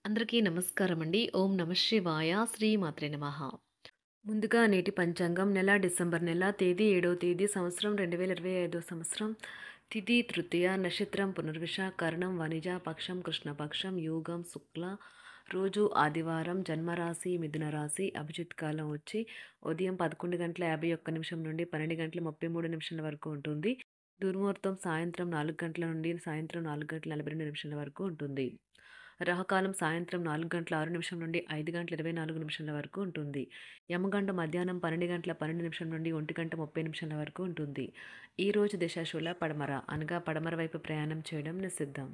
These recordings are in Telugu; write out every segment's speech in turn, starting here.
అందరికీ నమస్కారం అండి. ఓం నమ శివాయ. శ్రీమాత్రే నమః. ముందుగా నేటి పంచాంగం నెల డిసెంబర్ నెల తేదీ 7వ తేదీ సంవత్సరం 2025 సంవత్సరం. తిథి తృతీయ, నక్షత్రం పునర్విష, కరణం వనిజ, పక్షం కృష్ణపక్షం, యోగం శుక్ల, రోజు ఆదివారం, జన్మరాశి మిథున రాశి, అభిజిత్ కాలం వచ్చి ఉదయం 11:51 నుండి 12:33 వరకు ఉంటుంది. దుర్ముహూర్తం సాయంత్రం 4 గంటల నుండి సాయంత్రం 4:42 వరకు ఉంటుంది. రాహుకాలం సాయంత్రం 4:06 నుండి 5:24 వరకు ఉంటుంది. యమగంట మధ్యాహ్నం 12:12 నుండి 1:30 వరకు ఉంటుంది. ఈరోజు దిశాశూల పడమర అనగా పడమర వైపు ప్రయాణం చేయడం నిషిద్ధం.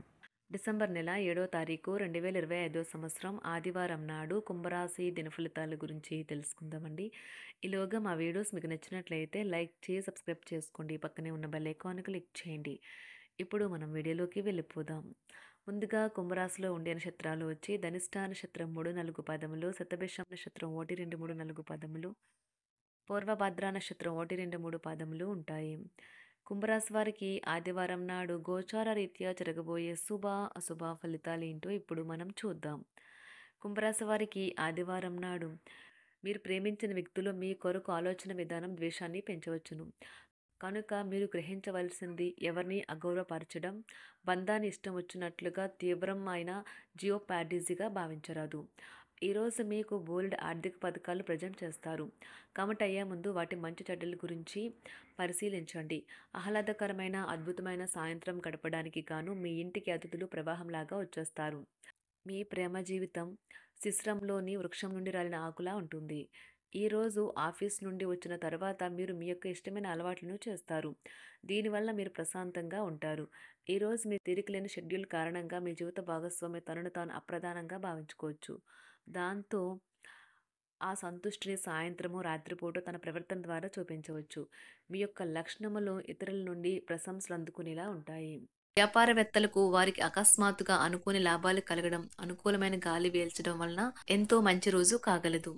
డిసెంబర్ నెల 7వ తారీఖు 2025 సంవత్సరం ఆదివారం నాడు కుంభరాశి దినఫలితాల గురించి తెలుసుకుందామండి. ఈలోగా మా వీడియోస్ మీకు నచ్చినట్లయితే లైక్ చేసి సబ్స్క్రైబ్ చేసుకోండి. పక్కనే ఉన్న బెల్ ఐకాన్ క్లిక్ చేయండి. ఇప్పుడు మనం వీడియోలోకి వెళ్ళిపోదాం. ముందుగా కుంభరాశిలో ఉండే నక్షత్రాలు వచ్చి ధనిష్ట నక్షత్రం 3, 4 పాదములు, శతభిషం నక్షత్రం 1, 2, 3, 4 పాదములు, పూర్వభద్ర నక్షత్రం 1, 2, 3 పాదములు ఉంటాయి. కుంభరాశి వారికి ఆదివారం నాడు గోచార రీత్యా జరగబోయే శుభ అశుభ ఫలితాలు ఏంటో ఇప్పుడు మనం చూద్దాం. కుంభరాశి వారికి ఆదివారం నాడు మీరు ప్రేమించిన వ్యక్తులు మీ కొరకు ఆలోచన విధానం ద్వేషాన్ని పెంచవచ్చును. కనుక మీరు గ్రహించవలసింది ఎవరిని అగౌరవపరచడం, బంధాన్ని ఇష్టం వచ్చినట్లుగా తీవ్రమైన జియోపాడీజీగా భావించరాదు. ఈరోజు మీకు బోల్డ్ ఆర్థిక పథకాలు ప్రజెంట్ చేస్తారు. కమిట్ అయ్యే ముందు వాటి మంచి చెడ్డల గురించి పరిశీలించండి. ఆహ్లాదకరమైన అద్భుతమైన సాయంత్రం గడపడానికి గాను మీ ఇంటికి అతిథులు ప్రవాహంలాగా వచ్చేస్తారు. మీ ప్రేమ జీవితం శిశిరంలోని వృక్షం నుండి రాలిన ఆకులా ఉంటుంది. ఈరోజు ఆఫీస్ నుండి వచ్చిన తర్వాత మీరు మీ యొక్క ఇష్టమైన అలవాట్లను చేస్తారు. దీనివల్ల మీరు ప్రశాంతంగా ఉంటారు. ఈరోజు మీ తీరికలేని షెడ్యూల్ కారణంగా మీ జీవిత భాగస్వామి తనను తాను అప్రధానంగా భావించుకోవచ్చు. దాంతో ఆ సంతుష్టిని సాయంత్రము రాత్రిపూట తన ప్రవర్తన ద్వారా చూపించవచ్చు. మీ యొక్క లక్షణములు ఇతరుల నుండి ప్రశంసలు అందుకునేలా ఉంటాయి. వ్యాపారవేత్తలకు వారికి అకస్మాత్తుగా అనుకోని లాభాలు కలగడం, అనుకూలమైన గాలి వీల్చడం వలన ఎంతో మంచి రోజు కాగలదు.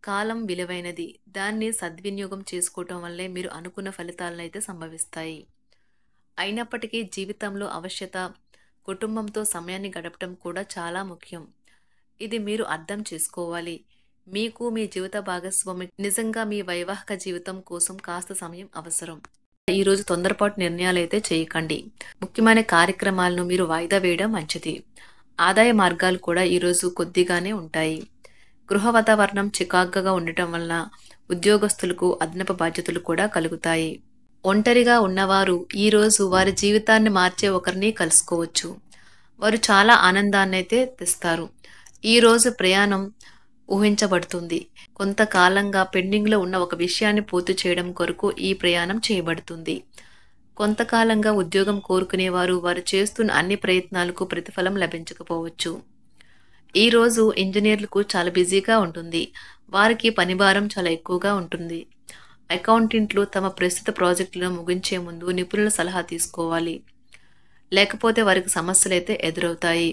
కాలం విలువైనది. దాన్ని సద్వినియోగం చేసుకోవటం వల్లే మీరు అనుకున్న ఫలితాలను అయితే సంభవిస్తాయి. అయినప్పటికీ జీవితంలో అవశ్యత కుటుంబంతో సమయాన్ని గడపడం కూడా చాలా ముఖ్యం. ఇది మీరు అర్థం చేసుకోవాలి. మీకు మీ జీవిత భాగస్వామి నిజంగా మీ వైవాహిక జీవితం కోసం కాస్త సమయం అవసరం. ఈరోజు తొందరపాటు నిర్ణయాలు అయితే చేయకండి. ముఖ్యమైన కార్యక్రమాలను మీరు వాయిదా వేయడం మంచిది. ఆదాయ మార్గాలు కూడా ఈరోజు కొద్దిగానే ఉంటాయి. గృహ వాతావరణం చికాకుగా ఉండటం వలన ఉద్యోగస్తులకు అదనపు బాధ్యతలు కూడా కలుగుతాయి. ఒంటరిగా ఉన్నవారు ఈరోజు వారి జీవితాన్ని మార్చే ఒకరిని కలుసుకోవచ్చు. వారు చాలా ఆనందాన్ని అయితే తెస్తారు. ఈరోజు ప్రయాణం ఊహించబడుతుంది. కొంతకాలంగా పెండింగ్లో ఉన్న ఒక విషయాన్ని పూర్తి చేయడం కొరకు ఈ ప్రయాణం చేయబడుతుంది. కొంతకాలంగా ఉద్యోగం కోరుకునేవారు వారు చేస్తున్న అన్ని ప్రయత్నాలకు ప్రతిఫలం లభించకపోవచ్చు. ఈరోజు ఇంజనీర్లకు చాలా బిజీగా ఉంటుంది. వారికి పనిభారం చాలా ఎక్కువగా ఉంటుంది. అకౌంటెంట్లు తమ ప్రస్తుత ప్రాజెక్టులను ముగించే ముందు నిపుణుల సలహా తీసుకోవాలి. లేకపోతే వారికి సమస్యలు అయితే ఎదురవుతాయి.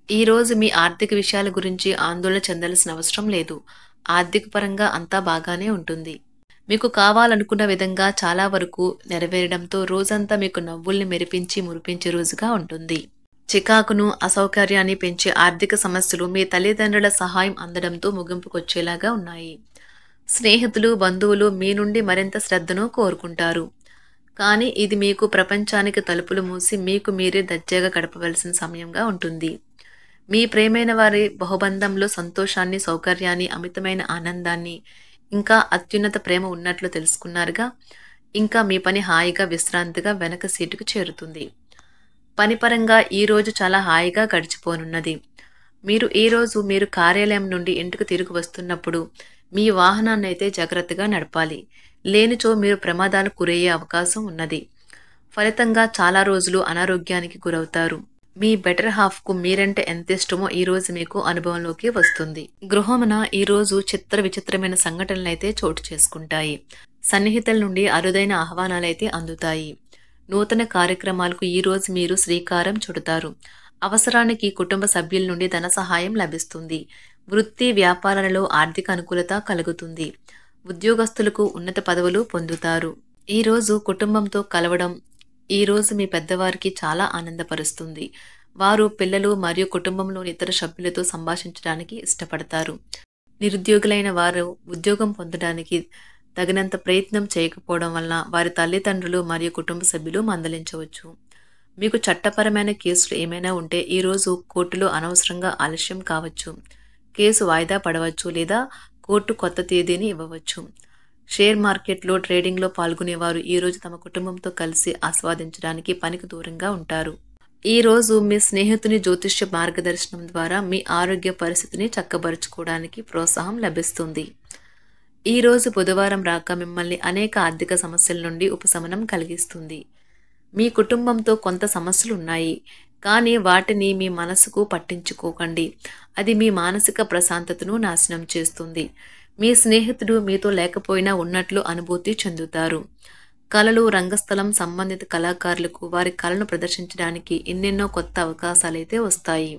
ఈరోజు మీ ఆర్థిక విషయాల గురించి ఆందోళన చెందాల్సిన అవసరం లేదు. ఆర్థిక పరంగా అంతా బాగానే ఉంటుంది. మీకు కావాలనుకున్న విధంగా చాలా వరకు నెరవేరడంతో రోజంతా మీకు నవ్వుల్ని మెరిపించి మురిపించే రోజుగా ఉంటుంది. చికాకును అసౌకర్యాన్ని పెంచే ఆర్థిక సమస్యలు మీ తల్లిదండ్రుల సహాయం అందడంతో ముగింపుకొచ్చేలాగా ఉన్నాయి. స్నేహితులు బంధువులు మీ నుండి మరింత శ్రద్ధను కోరుకుంటారు. కానీ ఇది మీకు ప్రపంచానికి తలుపులు మూసి మీకు మీరే దర్జాగా గడపవలసిన సమయంగా ఉంటుంది. మీ ప్రేమైన వారి బహుబంధంలో సంతోషాన్ని, సౌకర్యాన్ని, అమితమైన ఆనందాన్ని, ఇంకా అత్యున్నత ప్రేమ ఉన్నట్లు తెలుసుకున్నారుగా. ఇంకా మీ పని హాయిగా విశ్రాంతిగా వెనక సీటుకు చేరుతుంది. పనిపరంగా ఈరోజు చాలా హాయిగా గడిచిపోనున్నది. మీరు ఈరోజు మీరు కార్యాలయం నుండి ఇంటికి తిరిగి వస్తున్నప్పుడు మీ వాహనాన్ని అయితే జాగ్రత్తగా నడపాలి. లేనిచో మీరు ప్రమాదాలకు గురయ్యే అవకాశం ఉన్నది. ఫలితంగా చాలా రోజులు అనారోగ్యానికి గురవుతారు. మీ బెటర్ హాఫ్కు మీరంటే ఎంత ఇష్టమో ఈరోజు మీకు అనుభవంలోకి వస్తుంది. గృహమున ఈరోజు చిత్ర విచిత్రమైన సంఘటనలు అయితే చోటు చేసుకుంటాయి. సన్నిహితుల నుండి అరుదైన ఆహ్వానాలైతే అందుతాయి. నూతన కార్యక్రమాలకు ఈరోజు మీరు శ్రీకారం చుడతారు. అవసరానికి కుటుంబ సభ్యుల నుండి ధన సహాయం లభిస్తుంది. వృత్తి వ్యాపారాలలో ఆర్థిక అనుకూలత కలుగుతుంది. ఉద్యోగస్తులకు ఉన్నత పదవులు పొందుతారు. ఈరోజు కుటుంబంతో కలవడం ఈరోజు మీ పెద్దవారికి చాలా ఆనందపరుస్తుంది. వారు పిల్లలు మరియు కుటుంబంలోని ఇతర సభ్యులతో సంభాషించడానికి ఇష్టపడతారు. నిరుద్యోగులైన వారు ఉద్యోగం పొందడానికి తగినంత ప్రయత్నం చేయకపోవడం వలన వారి తల్లిదండ్రులు మరియు కుటుంబ సభ్యులు మందలించవచ్చు. మీకు చట్టపరమైన కేసులు ఏమైనా ఉంటే ఈరోజు కోర్టులో అనవసరంగా ఆలస్యం కావచ్చు. కేసు వాయిదా పడవచ్చు లేదా కోర్టు కొత్త తేదీని ఇవ్వవచ్చు. షేర్ మార్కెట్లో ట్రేడింగ్లో పాల్గొనేవారు ఈరోజు తమ కుటుంబంతో కలిసి ఆస్వాదించడానికి పనికి దూరంగా ఉంటారు. ఈరోజు మీ స్నేహితుని జ్యోతిష్య మార్గదర్శనం ద్వారా మీ ఆరోగ్య పరిస్థితిని చక్కబరుచుకోవడానికి ప్రోత్సాహం లభిస్తుంది. ఈరోజు బుధవారం రాక మిమ్మల్ని అనేక ఆర్థిక సమస్యల నుండి ఉపశమనం కలిగిస్తుంది. మీ కుటుంబంతో కొంత సమస్యలు ఉన్నాయి, కానీ వాటిని మీ మనసుకు పట్టించుకోకండి. అది మీ మానసిక ప్రశాంతతను నాశనం చేస్తుంది. మీ స్నేహితుడు మీతో లేకపోయినా ఉన్నట్లు అనుభూతి చెందుతారు. కళలు, రంగస్థలం సంబంధిత కళాకారులకు వారి కళను ప్రదర్శించడానికి ఎన్నెన్నో కొత్త అవకాశాలైతే వస్తాయి.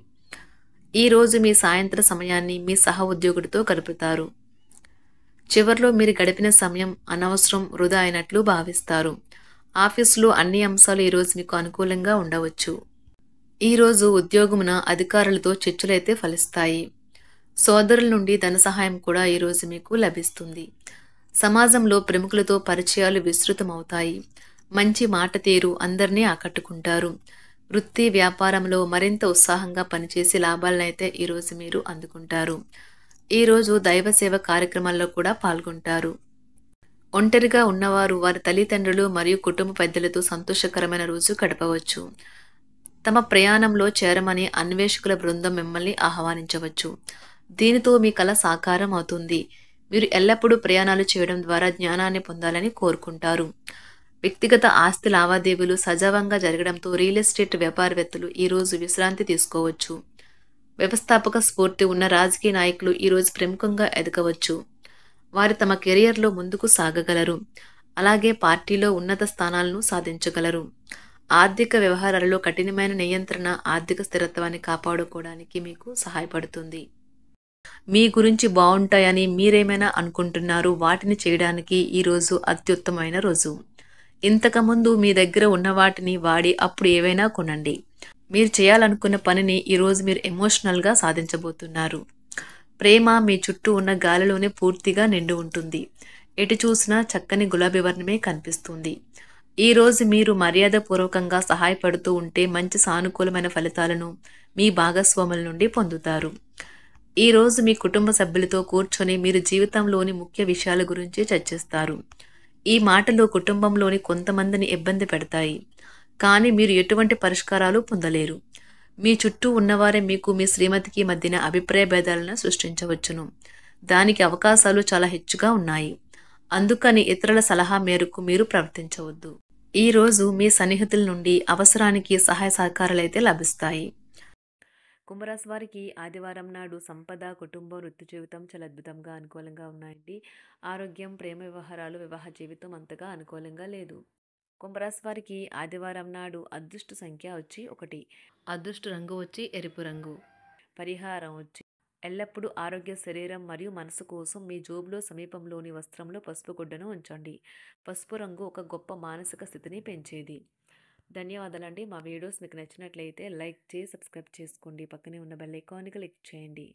ఈరోజు మీ సాయంత్ర సమయాన్ని మీ సహ ఉద్యోగుడితో గడుపుతారు. చివర్లో మీరు గడిపిన సమయం అనవసరం, వృధా అయినట్లు భావిస్తారు. ఆఫీసులో అన్ని అంశాలు ఈరోజు మీకు అనుకూలంగా ఉండవచ్చు. ఈరోజు ఉద్యోగమున అధికారులతో చర్చలైతే ఫలిస్తాయి. సోదరుల నుండి ధన సహాయం కూడా ఈరోజు మీకు లభిస్తుంది. సమాజంలో ప్రముఖులతో పరిచయాలు విస్తృతమవుతాయి. మంచి మాట తీరు అందరినీ ఆకట్టుకుంటారు. వృత్తి వ్యాపారంలో మరింత ఉత్సాహంగా పనిచేసి లాభాలనైతే ఈరోజు మీరు అందుకుంటారు. ఈరోజు దైవ సేవ కార్యక్రమాల్లో కూడా పాల్గొంటారు. ఒంటరిగా ఉన్నవారు వారి తల్లిదండ్రులు మరియు కుటుంబ పెద్దలతో సంతోషకరమైన రోజు గడపవచ్చు. తమ ప్రయాణంలో చేరమని అన్వేషకుల బృందం మిమ్మల్ని ఆహ్వానించవచ్చు. దీనితో మీ కల సాకారం అవుతుంది. మీరు ఎల్లప్పుడూ ప్రయాణాలు చేయడం ద్వారా జ్ఞానాన్ని పొందాలని కోరుకుంటారు. వ్యక్తిగత ఆస్తి లావాదేవీలు సజావంగా జరగడంతో రియల్ ఎస్టేట్ వ్యాపారవేత్తలు ఈరోజు విశ్రాంతి తీసుకోవచ్చు. వ్యవస్థాపక స్ఫూర్తి ఉన్న రాజకీయ నాయకులు ఈరోజు ప్రముఖంగా ఎదగవచ్చు. వారు తమ కెరియర్లో ముందుకు సాగగలరు. అలాగే పార్టీలో ఉన్నత స్థానాలను సాధించగలరు. ఆర్థిక వ్యవహారాలలో కఠినమైన నియంత్రణ ఆర్థిక స్థిరత్వాన్ని కాపాడుకోవడానికి మీకు సహాయపడుతుంది. మీ గురించి బాగుంటాయని మీరేమైనా అనుకుంటున్నారు, వాటిని చేయడానికి ఈరోజు అత్యుత్తమైన రోజు. ఇంతకుముందు మీ దగ్గర ఉన్న వాటిని వాడి అప్పుడు ఏవైనా కొనండి. మీరు చేయాలనుకున్న పనిని ఈరోజు మీరు ఎమోషనల్గా సాధించబోతున్నారు. ప్రేమ మీ చుట్టూ ఉన్న గాలిలోనే పూర్తిగా నిండి ఉంటుంది. ఎటు చూసినా చక్కని గులాబీ వర్ణమే కనిపిస్తుంది. ఈరోజు మీరు మర్యాదపూర్వకంగా సహాయపడుతూ ఉంటే మంచి సానుకూలమైన ఫలితాలను మీ భాగస్వాముల నుండి పొందుతారు. ఈరోజు మీ కుటుంబ సభ్యులతో కూర్చొని మీరు జీవితంలోని ముఖ్య విషయాల గురించి చర్చిస్తారు. ఈ మాటలు కుటుంబంలోని కొంతమందిని ఇబ్బంది పెడతాయి, కానీ మీరు ఎటువంటి పరిష్కారాలు పొందలేరు. మీ చుట్టూ ఉన్నవారే మీకు మీ శ్రీమతికి మధ్యన అభిప్రాయ భేదాలను సృష్టించవచ్చును. దానికి అవకాశాలు చాలా హెచ్చుగా ఉన్నాయి. అందుకని ఇతరుల సలహా మేరకు మీరు ప్రవర్తించవద్దు. ఈరోజు మీ సన్నిహితుల నుండి అవసరానికి సహాయ సహకారాలైతే లభిస్తాయి. కుంభరాశి వారికి ఆదివారం నాడు సంపద, కుటుంబం, వృత్తి జీవితం చాలా అద్భుతంగా అనుకూలంగా ఉన్నాయండి. ఆరోగ్యం, ప్రేమ వ్యవహారాలు, వివాహ జీవితం అంతగా అనుకూలంగా లేదు. కుంభరాశి వారికి ఆదివారం నాడు అదృష్ట సంఖ్య వచ్చి 1, అదృష్ట రంగు వచ్చి ఎరుపు రంగు. పరిహారం వచ్చి ఎల్లప్పుడూ ఆరోగ్య, శరీరం మరియు మనసు కోసం మీ జోబులో సమీపంలోని వస్త్రంలో పసుపు గుడ్డను ఉంచండి. పసుపు రంగు ఒక గొప్ప మానసిక స్థితిని పెంచేది. ధన్యవాదాలండి. మా వీడియోస్ మీకు నచ్చినట్లయితే లైక్ చేసి సబ్స్క్రైబ్ చేసుకోండి. పక్కనే ఉన్న బెల్ ఐకాన్ని క్లిక్ చేయండి.